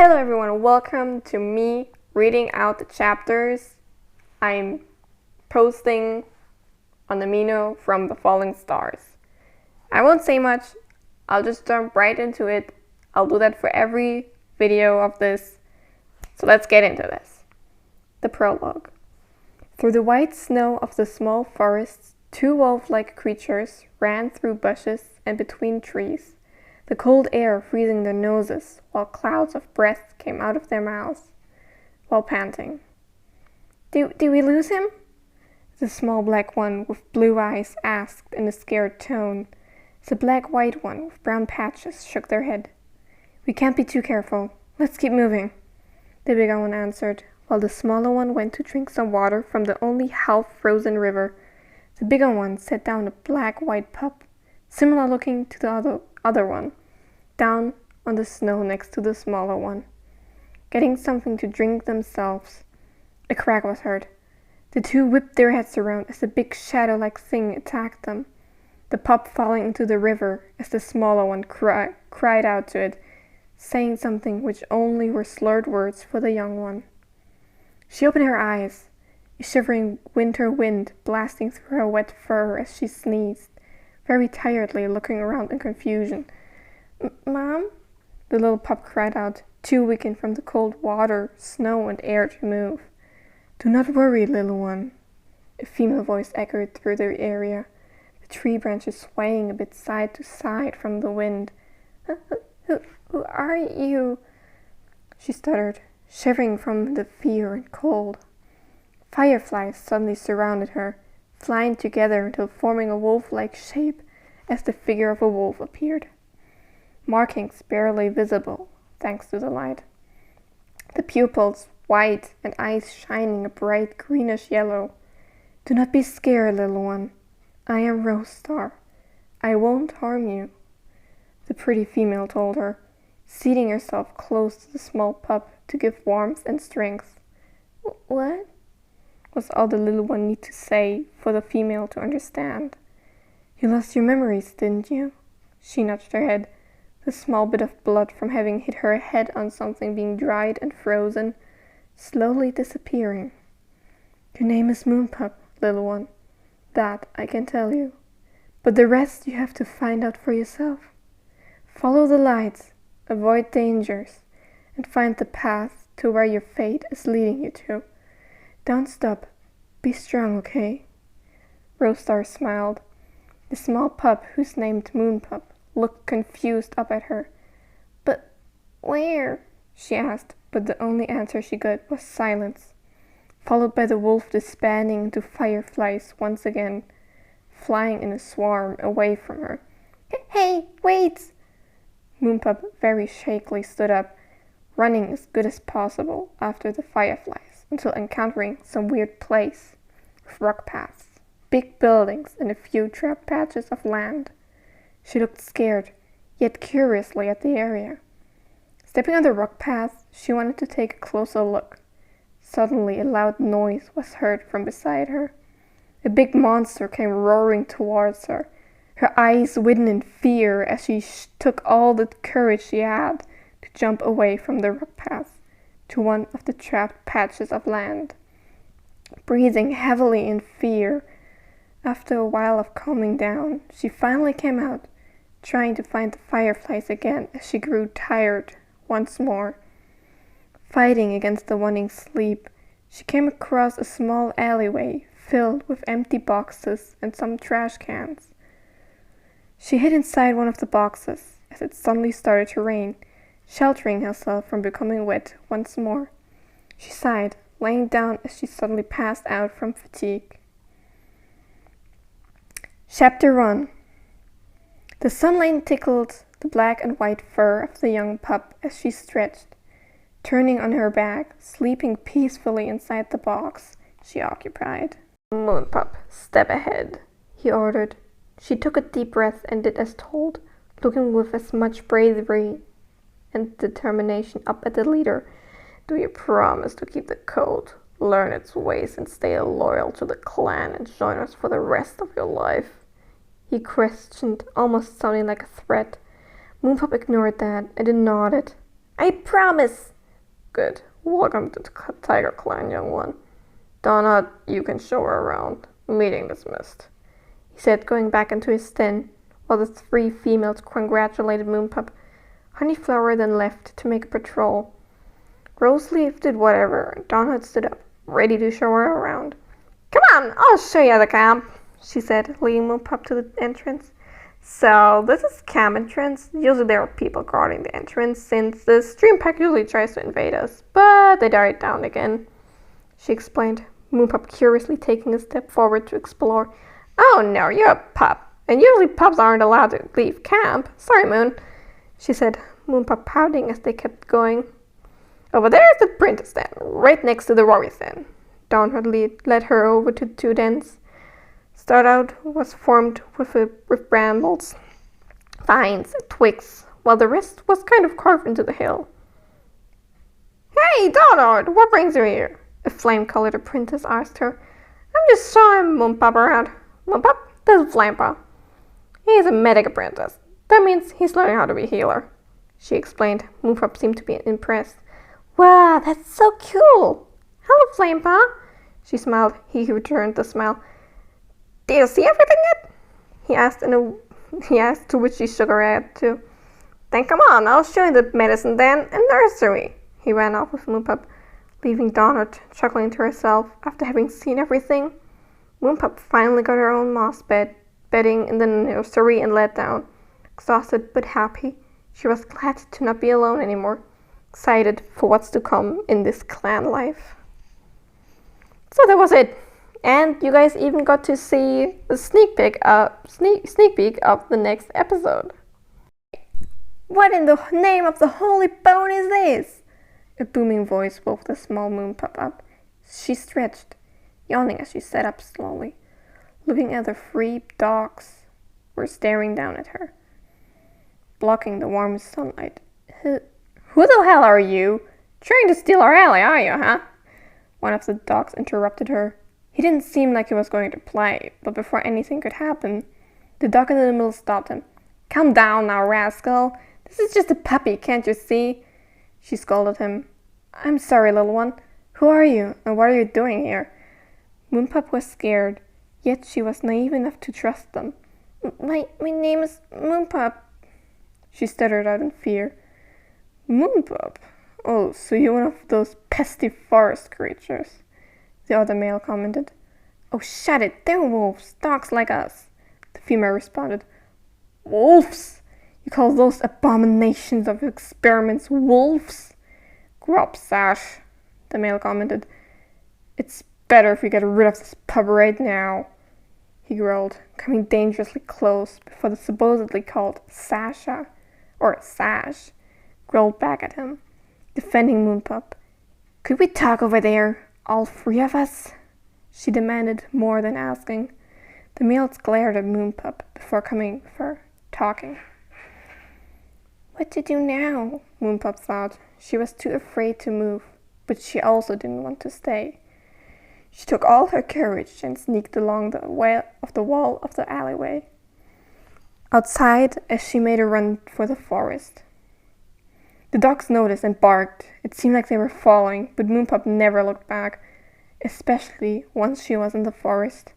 Hello everyone, welcome to me reading out the chapters I'm posting on Amino from the Falling Stars. I won't say much, I'll just jump right into it. I'll do that for every video of this. So let's get into this. The prologue. Through the white snow of the small forests, two wolf-like creatures ran through bushes and between trees, the cold air freezing their noses while clouds of breath came out of their mouths, while panting. Do we lose him? The small black one with blue eyes asked in a scared tone. The black-white one with brown patches shook their head. We can't be too careful. Let's keep moving. The bigger one answered, while the smaller one went to drink some water from the only half-frozen river. The bigger one set down a black-white pup, similar looking to the other one, down on the snow next to the smaller one, getting something to drink themselves. A crack was heard. The two whipped their heads around as a big shadow-like thing attacked them, the pup falling into the river as the smaller one cried out to it, saying something which only were slurred words for the young one. She opened her eyes, a shivering winter wind blasting through her wet fur as she sneezed, very tiredly looking around in confusion. Mom? The little pup cried out, too weakened from the cold water, snow, and air to move. Do not worry, little one. A female voice echoed through the area, the tree branches swaying a bit side to side from the wind. Who are you? She stuttered, shivering from the fear and cold. Fireflies suddenly surrounded her, flying together until forming a wolf-like shape as the figure of a wolf appeared. Markings barely visible, thanks to the light. The pupils white and eyes shining a bright greenish yellow. Do not be scared, little one. I am Rose Star. I won't harm you, the pretty female told her, seating herself close to the small pup to give warmth and strength. What? Was all the little one needed to say for the female to understand. You lost your memories, didn't you? She nudged her head, the small bit of blood from having hit her head on something being dried and frozen, slowly disappearing. Your name is Moonpup, little one. That I can tell you. But the rest you have to find out for yourself. Follow the lights, avoid dangers, and find the path to where your fate is leading you to. Don't stop. Be strong, okay? Rose Star smiled. The small pup, who's named Moonpup, looked confused up at her. But where? She asked, but the only answer she got was silence, followed by the wolf disbanding into fireflies once again, flying in a swarm away from her. Hey, wait! Moonpup very shakily stood up, running as good as possible after the fireflies, until encountering some weird place with rock paths, big buildings, and a few trapped patches of land. She looked scared, yet curiously at the area. Stepping on the rock path, she wanted to take a closer look. Suddenly a loud noise was heard from beside her. A big monster came roaring towards her, her eyes widened in fear as she took all the courage she had to jump away from the rock path to one of the trapped patches of land. Breathing heavily in fear, after a while of calming down, she finally came out, trying to find the fireflies again as she grew tired once more. Fighting against the wanting sleep, she came across a small alleyway filled with empty boxes and some trash cans. She hid inside one of the boxes as it suddenly started to rain, sheltering herself from becoming wet once more. She sighed, laying down as she suddenly passed out from fatigue. Chapter 1. The sunlight tickled the black and white fur of the young pup as she stretched, turning on her back, sleeping peacefully inside the box she occupied. Moonpup, step ahead, he ordered. She took a deep breath and did as told, looking with as much bravery and determination up at the leader. Do you promise to keep the code, learn its ways, and stay loyal to the clan and join us for the rest of your life? He questioned, almost sounding like a threat. Moonpup ignored that and then nodded. I promise. Good. Welcome to the Tiger Clan, young one. Donut, you can show her around. Meeting dismissed, he said, going back into his den, while the three females congratulated Moonpup. Honeyflower then left to make a patrol. Roseleaf did whatever, and Donut stood up, ready to show her around. Come on, I'll show you the camp, she said, leading Moonpup to the entrance. So, this is camp entrance. Usually there are people guarding the entrance, since the stream pack usually tries to invade us, but they died down again, she explained, Moonpup curiously taking a step forward to explore. Oh no, you're a pup, and usually pups aren't allowed to leave camp. Sorry, Moon, she said, Moonpup pouting as they kept going. Over there is the printer's den, right next to the warrior's den. Donut led her over to two dens. Start out was formed with brambles, vines, and twigs, while the rest was kind of carved into the hill. Hey, Donut, what brings you here? A flame-colored apprentice asked her. I'm just showing Moonpup around. Moonpup, this is Flamepaw. He's a medic apprentice. That means he's learning how to be a healer, she explained. Moonpup seemed to be impressed. Wow, that's so cool. Hello, Flamepaw, she smiled. He returned the smile. Do you see everything yet? He asked, to which she shook her head too. Then come on, I'll show you the medicine den and nursery. He ran off with Moonpup, leaving Donut chuckling to herself after having seen everything. Moonpup finally got her own moss bedding in the nursery and lay down. Exhausted but happy, she was glad to not be alone anymore, excited for what's to come in this clan life. So that was it. And you guys even got to see a sneak peek of the next episode. What in the name of the holy bone is this? A booming voice woke the small Moonpup up. She stretched, yawning as she sat up slowly, looking at the three dogs were staring down at her, blocking the warm sunlight. Who the hell are you? Trying to steal our alley, are you, huh? One of the dogs interrupted her. He didn't seem like he was going to play, but before anything could happen, the dog in the middle stopped him. Calm down now, rascal. This is just a puppy, can't you see? She scolded him. I'm sorry, little one. Who are you, and what are you doing here? Moonpup was scared, yet she was naive enough to trust them. My name is Moonpup, she stuttered out in fear. Moonpup? Oh, so you're one of those pesky forest creatures, the other male commented. Oh, shut it, they're wolves, dogs like us, the female responded. Wolves? You call those abominations of experiments wolves? Grow up, Sash, the male commented. It's better if we get rid of this pup right now, he growled, coming dangerously close before the supposedly called Sash, growled back at him, defending Moonpup. Could we talk over there, all three of us? She demanded, more than asking. The males glared at Moonpup before coming for talking. What to do now? Moonpup thought. She was too afraid to move, but she also didn't want to stay. She took all her courage and sneaked along the wall of the alleyway, outside as she made a run for the forest. The dogs noticed and barked. It seemed like they were following, but Moonpup never looked back, especially once she was in the forest.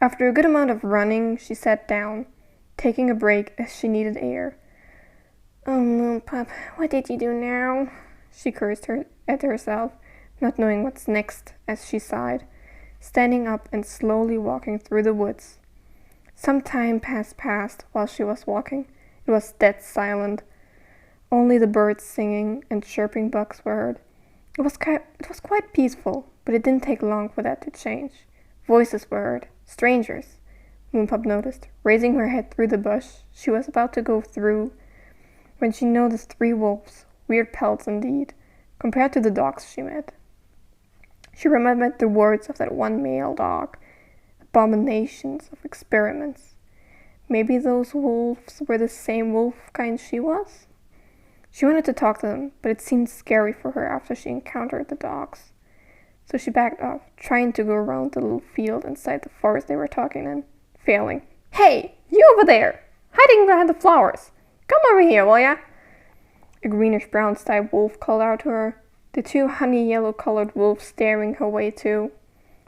After a good amount of running, she sat down, taking a break as she needed air. Oh, Moonpup, what did you do now? She cursed at herself, not knowing what's next, as she sighed, standing up and slowly walking through the woods. Some time passed while she was walking. It was dead silent. Only the birds singing and chirping bugs were heard. It was quite peaceful, but it didn't take long for that to change. Voices were heard. Strangers, Moonpup noticed, raising her head through the bush she was about to go through, when she noticed 3 wolves, weird pelts indeed, compared to the dogs she met. She remembered the words of that one male dog, abominations of experiments. Maybe those wolves were the same wolf kind she was? She wanted to talk to them, but it seemed scary for her after she encountered the dogs. So she backed off, trying to go around the little field inside the forest they were talking in, failing. Hey, you over there, hiding behind the flowers! Come over here, will ya? A greenish-brown striped wolf called out to her, the two honey-yellow-colored wolves staring her way too.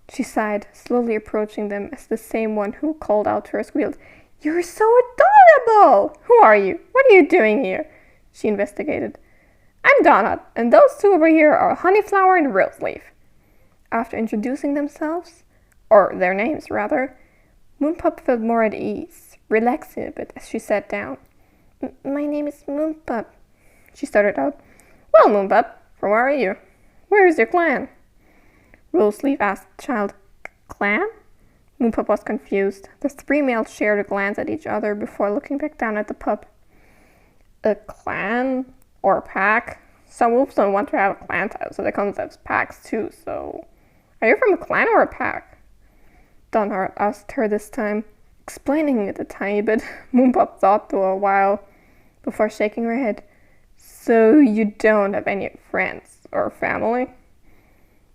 She sighed, slowly approaching them as the same one who called out to her squealed, "You're so adorable! Who are you? What are you doing here?" She investigated. "I'm Donut, and those two over here are Honeyflower and Roseleaf." After introducing themselves, or their names rather, Moonpup felt more at ease, relaxing a bit as she sat down. "My name is Moonpup," she started out. "Well, Moonpup, from where are you? Where is your clan?" Roseleaf asked the child. "Clan?" Moonpup was confused. The three males shared a glance at each other before looking back down at the pup. A clan? Or a pack? Some wolves don't want to have a clan type, so they come as packs too, so... Are you from a clan or a pack? Donhart asked her this time, explaining it a tiny bit. Moonpup thought for a while before shaking her head. "So you don't have any friends or family?"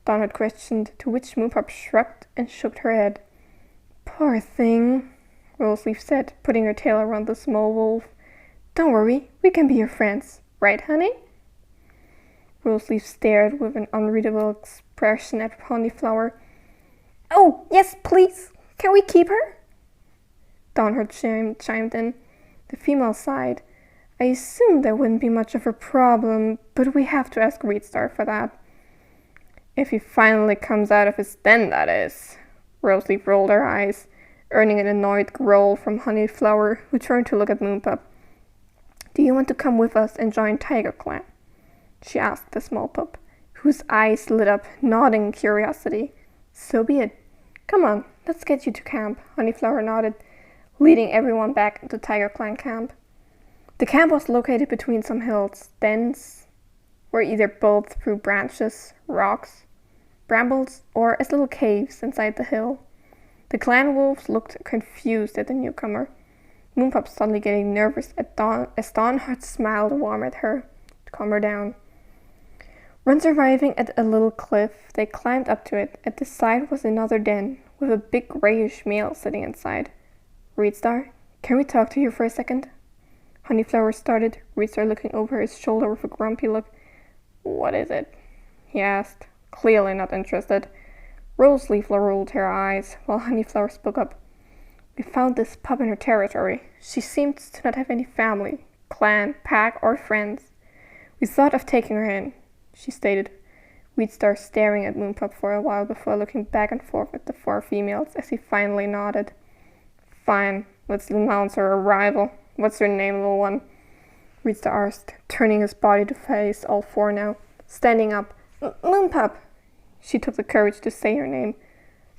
Donhart questioned, to which Moonpup shrugged and shook her head. "Poor thing," Roseleaf said, putting her tail around the small wolf. "Don't worry, we can be your friends. Right, honey?" Roseleaf stared with an unreadable expression at Honeyflower. "Oh, yes, please. Can we keep her?" Donhart chimed in. The female sighed. "I assumed there wouldn't be much of a problem, but we have to ask Reedstar for that." "If he finally comes out of his den, that is." Roseleaf rolled her eyes, earning an annoyed growl from Honeyflower, who turned to look at Moonpup. "Do you want to come with us and join Tiger Clan?" she asked the small pup, whose eyes lit up, nodding in curiosity. "So be it. Come on, let's get you to camp," Honeyflower nodded, leading everyone back into Tiger Clan camp. The camp was located between some hills. Dens were either built through branches, rocks, brambles, or as little caves inside the hill. The clan wolves looked confused at the newcomer. Moonpup suddenly getting nervous as Donhart smiled warm at her to calm her down. Once arriving at a little cliff, they climbed up to it. At the side was another den, with a big grayish male sitting inside. "Reedstar, can we talk to you for a second?" Honeyflower started, Reedstar looking over his shoulder with a grumpy look. "What is it?" he asked, clearly not interested. Roseleaf rolled her eyes, while Honeyflower spoke up. "We found this pup in her territory. She seems to not have any family, clan, pack, or friends. We thought of taking her in," she stated. Reedstar staring at Moonpup for a while before looking back and forth at the four females as he finally nodded. "Fine, let's announce her arrival. What's your name, little one?" Reedstar asked, turning his body to face all four now. Standing up. "Moonpup." She took the courage to say her name.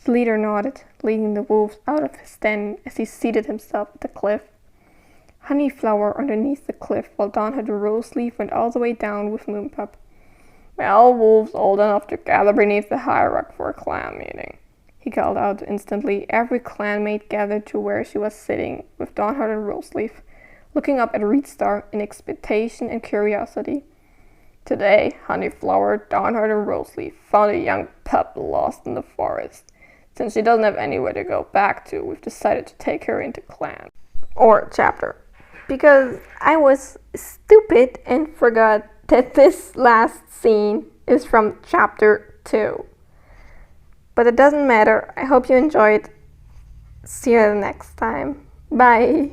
The leader nodded, leading the wolves out of his den as he seated himself at the cliff. Honeyflower underneath the cliff, while Donhart and Roseleaf went all the way down with Moonpup. "Well, wolves old enough to gather beneath the high rock for a clan meeting," he called out instantly. Every clanmate gathered to where she was sitting, with Donhart and Roseleaf, looking up at Reedstar in expectation and curiosity. "Today, Honeyflower, Donhart, and Roseleaf found a young pup lost in the forest. Since she doesn't have anywhere to go back to, we've decided to take her into clan." Or chapter. Because I was stupid and forgot that this last scene is from chapter 2. But it doesn't matter. I hope you enjoyed. See you the next time. Bye.